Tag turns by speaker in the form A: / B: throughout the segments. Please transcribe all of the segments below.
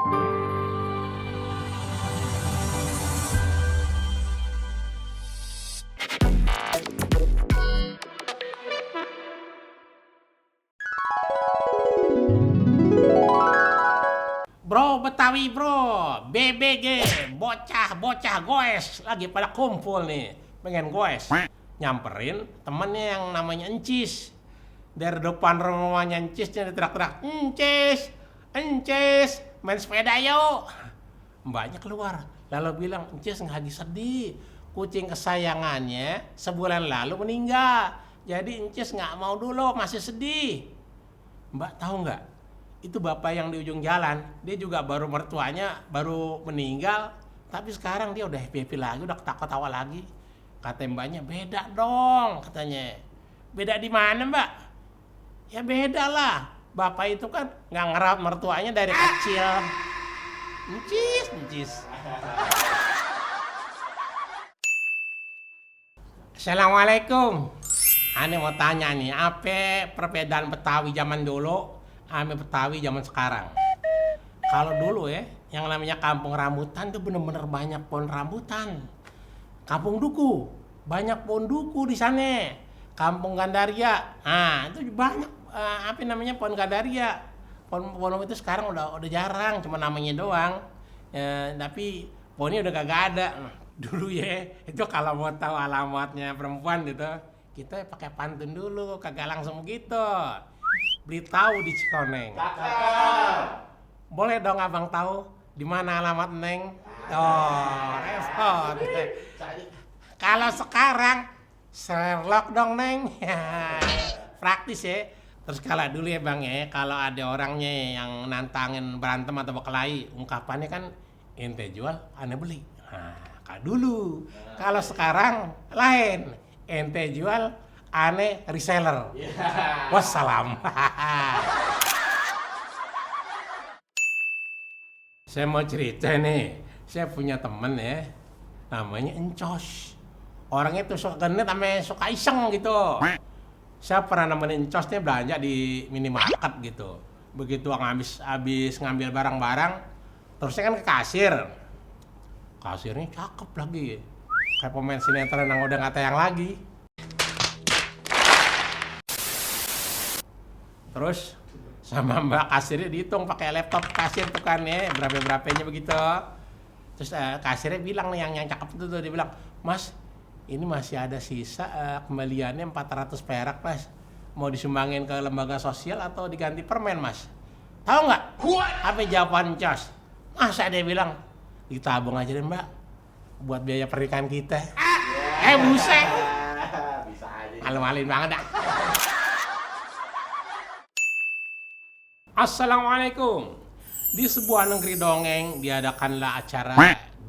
A: Bro Betawi bro, BBG, bocah-bocah goes lagi pada kumpul nih, pengen goes. Nyamperin temennya yang namanya Encis. Dari depan rumahnya Encis dia teriak-teriak, Encis, Encis, main sepeda yuk. Mbaknya keluar, lalu bilang, Encis nggak lagi sedih. Kucing kesayangannya sebulan lalu meninggal. Jadi Encis nggak mau dulu, masih sedih. Mbak tahu nggak? Itu bapak yang di ujung jalan, dia juga baru mertuanya baru meninggal, tapi sekarang dia udah happy lagi, udah ketawa-tawa lagi. Kata mbaknya, beda dong katanya. Beda di mana mbak? Ya beda lah, bapak itu kan nggak ngerawat mertuanya dari kecil. Encis. Assalamualaikum. Ane mau tanya nih, apa perbedaan Betawi zaman dulu sama Betawi zaman sekarang? Kalau dulu ya, yang namanya kampung rambutan tuh bener-bener banyak pohon rambutan. Kampung Duku, banyak pohon duku di sana. Kampung Gandaria, itu banyak apa namanya pohon Gandaria. Pohon itu sekarang udah jarang, cuma namanya doang. Tapi pohonnya udah kagak ada. Dulu ya, itu kalau mau tahu alamatnya perempuan gitu, kita pakai pantun dulu, kagak langsung gitu. Beli tahu di Cikoneng. Boleh dong abang tahu di mana alamat Neng? Oh, repot. Kalau sekarang Sherlock dong Neng. Praktis ya. Terus kalau dulu ya bang ya, kalau ada orangnya yang nantangin berantem atau berkelahi, ungkapannya kan ente jual, ane beli. Nah, kalau dulu. Kalau sekarang lain, ente jual, ane reseller. Wassalam. Saya mau cerita nih, saya punya temen ya, namanya Encos. Orangnya tuh suka genit sama suka iseng gitu. Saya pernah nemenin Encos nih belanja di minimarket gitu. Begitu habis ngambil barang-barang, terusnya kan ke kasir. Kasirnya cakep lagi, kayak pemain sinetron yang udah nggak tayang lagi. Terus sama mbak kasirnya dihitung pakai laptop kasir tuh kan ya, berapa-berapanya begitu. Terus kasirnya bilang nih yang cakep itu tuh, dia bilang, Mas ini masih ada sisa kembaliannya 400 perak mas, mau disumbangin ke lembaga sosial atau diganti permen mas? Tahu nggak apa jawaban Cos? Masa dia bilang, ditabung aja deh mbak buat biaya pernikahan kita. Buset,
B: Bisa aja.
A: malu-maluin banget dah. Assalamualaikum. Di sebuah negeri dongeng diadakanlah acara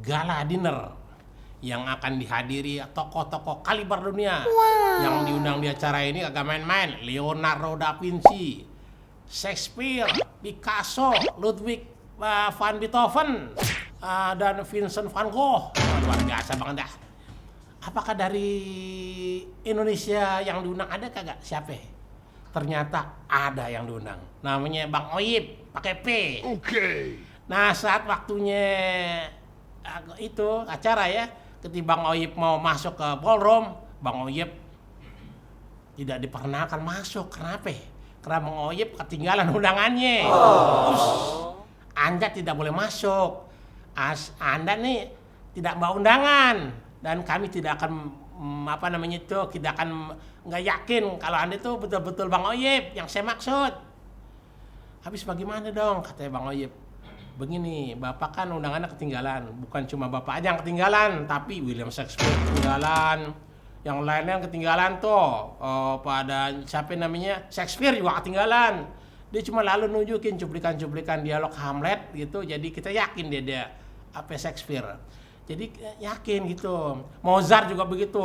A: gala dinner yang akan dihadiri tokoh-tokoh kaliber dunia. Yang diundang di acara ini agak main-main. Leonardo da Vinci, Shakespeare, Picasso, Ludwig van Beethoven, dan Vincent van Gogh. Luar biasa banget dah. Apakah dari Indonesia yang diundang ada kagak? Siapa? Ternyata ada yang diundang. Namanya Bang Oyip, pakai P.
B: Oke.
A: Nah, saat waktunya itu acara ya, ketika Bang Oyip mau masuk ke ballroom, Bang Oyip tidak diperkenalkan masuk. Kenapa? Karena Bang Oyip ketinggalan undangannya. Terus, Anda tidak boleh masuk. Anda nih tidak bawa undangan dan kami tidak akan tidak akan nggak yakin kalau Anda itu betul-betul Bang Oyip yang saya maksud. Habis bagaimana dong, katanya Bang Oyip. Begini, Bapak kan undangannya ketinggalan. Bukan cuma Bapak aja yang ketinggalan, tapi William Shakespeare ketinggalan. Yang lainnya ketinggalan tuh. Pada siapa namanya? Shakespeare juga ketinggalan. Dia cuma lalu nunjukin cuplikan-cuplikan dialog Hamlet gitu. Jadi kita yakin dia apa Shakespeare. Jadi yakin gitu. Mozart juga begitu.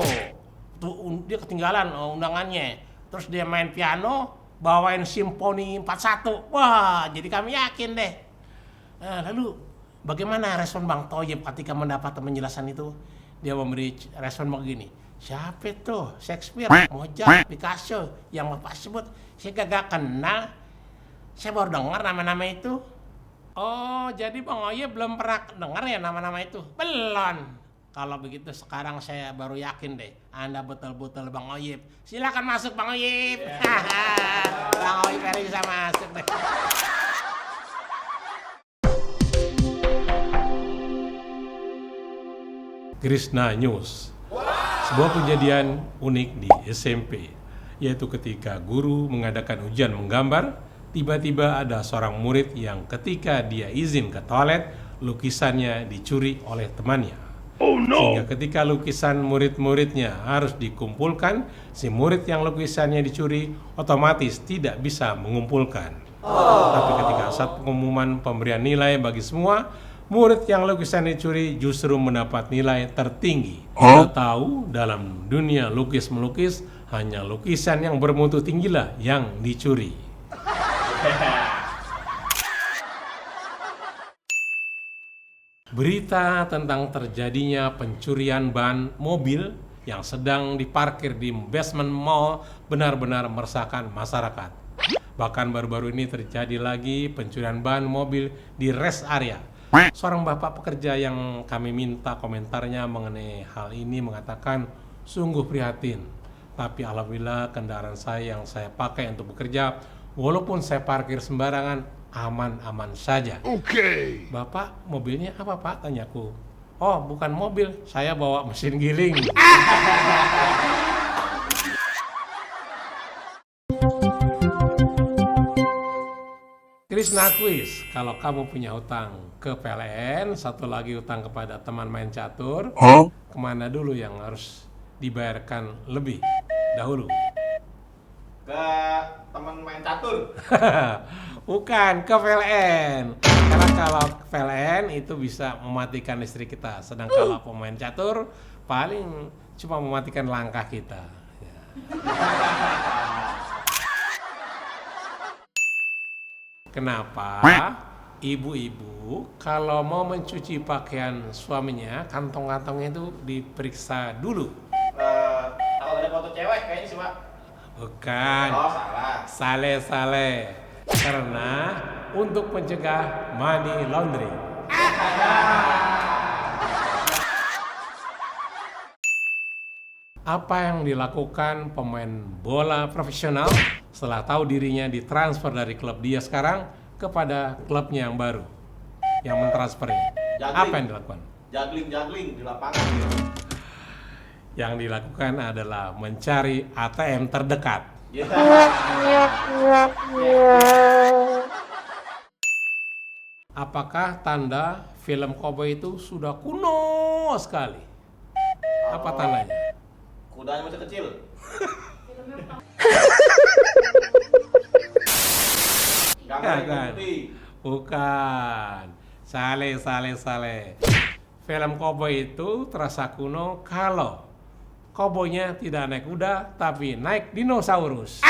A: Tuh dia ketinggalan undangannya. Terus dia main piano, bawain simfoni 41. Wah, jadi kami yakin deh. Nah, lalu bagaimana respon Bang Toyib ketika mendapat penjelasan itu? Dia memberi respon begini. Siapa tuh? Shakespeare, Mozart, Picasso yang Bapak sebut. Saya gak kenal. Saya baru dengar nama-nama itu. Oh, jadi Bang Oyip belum pernah dengar ya nama-nama itu? Belum. Kalau begitu sekarang saya baru yakin deh, Anda betul-betul Bang Oyip. Silakan masuk Bang Oyip. Bang Oyip hari bisa masuk deh. Krishna News. Sebuah kejadian unik di SMP, yaitu ketika guru mengadakan ujian menggambar, tiba-tiba ada seorang murid yang ketika dia izin ke toilet, lukisannya dicuri oleh temannya. Sehingga ketika lukisan murid-muridnya harus dikumpulkan, si murid yang lukisannya dicuri otomatis tidak bisa mengumpulkan. Tapi ketika saat pengumuman pemberian nilai bagi semua, murid yang lukisan dicuri justru mendapat nilai tertinggi. Kita tahu dalam dunia lukis-melukis, hanya lukisan yang bermutu tinggilah yang dicuri. Berita tentang terjadinya pencurian ban mobil yang sedang diparkir di basement mall benar-benar meresahkan masyarakat. Bahkan baru-baru ini terjadi lagi pencurian ban mobil di rest area. Seorang bapak pekerja yang kami minta komentarnya mengenai hal ini mengatakan sungguh prihatin. Tapi alhamdulillah kendaraan saya yang saya pakai untuk bekerja, walaupun saya parkir sembarangan, aman-aman saja. Oke. Bapak, mobilnya apa Pak? Tanyaku. Oh, bukan mobil, saya bawa mesin giling. Krishna Quiz, kalau kamu punya hutang ke PLN, satu lagi hutang kepada teman main catur, kemana dulu yang harus dibayarkan lebih dahulu?
B: Ke teman main catur.
A: Bukan, ke PLN. Karena kalau PLN itu bisa mematikan listrik kita. Sedang kalau pemain catur paling cuma mematikan langkah kita. Ya. Kenapa ibu-ibu kalau mau mencuci pakaian suaminya, kantong-kantongnya itu diperiksa dulu?
B: Kalau ada foto cewek kayaknya sih, Pak.
A: Bukan.
B: Oh, salah.
A: Sale. Karena untuk mencegah money laundering. Apa yang dilakukan pemain bola profesional setelah tahu dirinya ditransfer dari klub dia sekarang kepada klubnya yang baru yang mentransfernya? Apa yang dilakukan?
B: Juggling di lapangan.
A: Yang dilakukan adalah mencari ATM terdekat. Apakah tanda film cowboy itu sudah kuno sekali? Apa tandanya?
B: Kudanya masih kecil.
A: Kan? Bukan. Sale. Film cowboy itu terasa kuno kalau cowboynya tidak naik kuda tapi naik dinosaurus.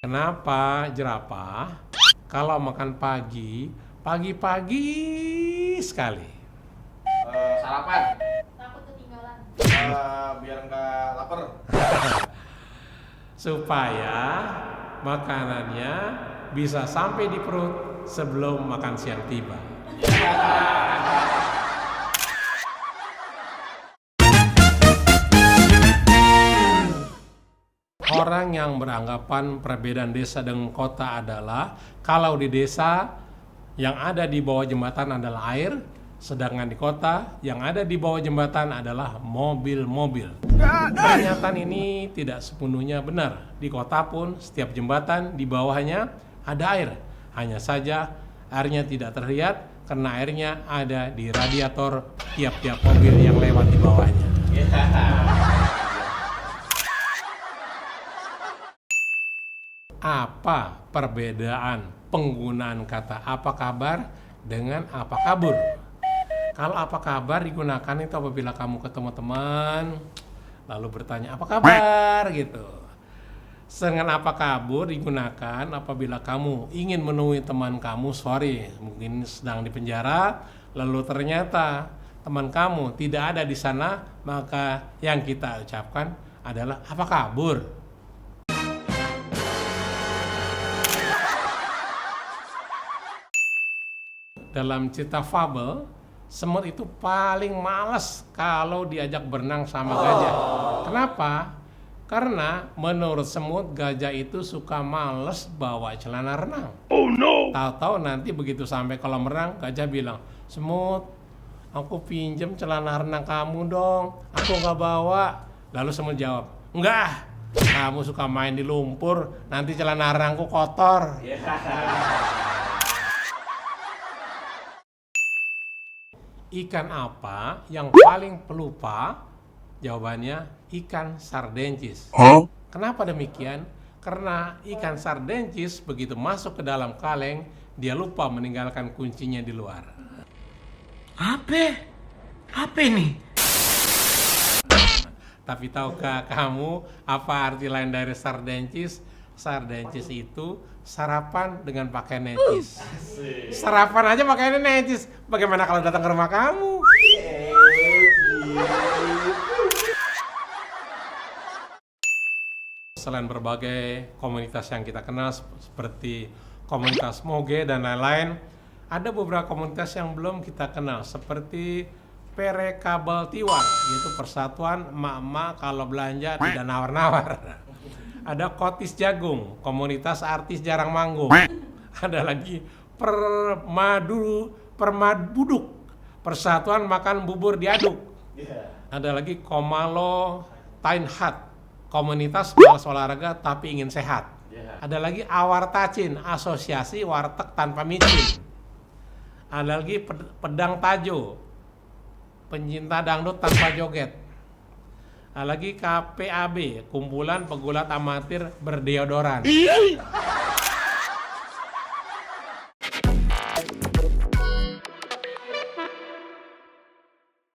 A: Kenapa jerapah kalau makan pagi-pagi sekali?
B: Sarapan.
C: Takut ketinggalan.
B: Biar nggak lapar.
A: Supaya makanannya bisa sampai di perut sebelum makan siang tiba. Orang yang beranggapan perbedaan desa dengan kota adalah kalau di desa yang ada di bawah jembatan adalah air, sedangkan di kota yang ada di bawah jembatan adalah mobil-mobil. Pernyataan ini tidak sepenuhnya benar. Di kota pun setiap jembatan di bawahnya ada air. Hanya saja airnya tidak terlihat karena airnya ada di radiator tiap-tiap mobil yang lewat di bawahnya. Apa perbedaan penggunaan kata apa kabar dengan apa kabur? Kalau apa kabar digunakan itu apabila kamu ketemu teman lalu bertanya apa kabar gitu. Sedangkan apa kabur digunakan apabila kamu ingin menemui teman kamu sore, mungkin sedang di penjara, lalu ternyata teman kamu tidak ada di sana, maka yang kita ucapkan adalah apa kabur. dalam cerita fabel, semut itu paling males kalau diajak berenang sama gajah. Kenapa? Karena menurut semut gajah itu suka males bawa celana renang. Oh no! Tahu-tahu nanti begitu sampai kolam renang, gajah bilang, "Semut, aku pinjem celana renang kamu dong, aku nggak bawa." Lalu semut jawab, "Enggak, kamu suka main di lumpur, nanti celana renangku kotor." Ikan apa yang paling pelupa? Jawabannya ikan sardentis. Kenapa demikian? Karena ikan sardentis begitu masuk ke dalam kaleng, dia lupa meninggalkan kuncinya di luar.
C: Apa ini?
A: Tapi tahukah kamu apa arti lain dari sardentis? Sardentis itu sarapan dengan pakaian necis. Sarapan aja pakaiannya necis. Bagaimana kalau datang ke rumah kamu? Selain berbagai komunitas yang kita kenal seperti komunitas moge dan lain-lain, ada beberapa komunitas yang belum kita kenal seperti Perekabel Tiwar, yaitu persatuan emak-emak kalau belanja tidak nawar-nawar. Ada Kotis Jagung, komunitas artis jarang manggung. Ada lagi Permaduduk, persatuan makan bubur diaduk. Ada lagi Komalo Tainhat, komunitas malas olahraga tapi ingin sehat. Ada lagi Awartacin, asosiasi warteg tanpa micin. Ada lagi Pedang Tajo, pencinta dangdut tanpa joget. Ada lagi KPAB, kumpulan pegulat amatir berdeodoran.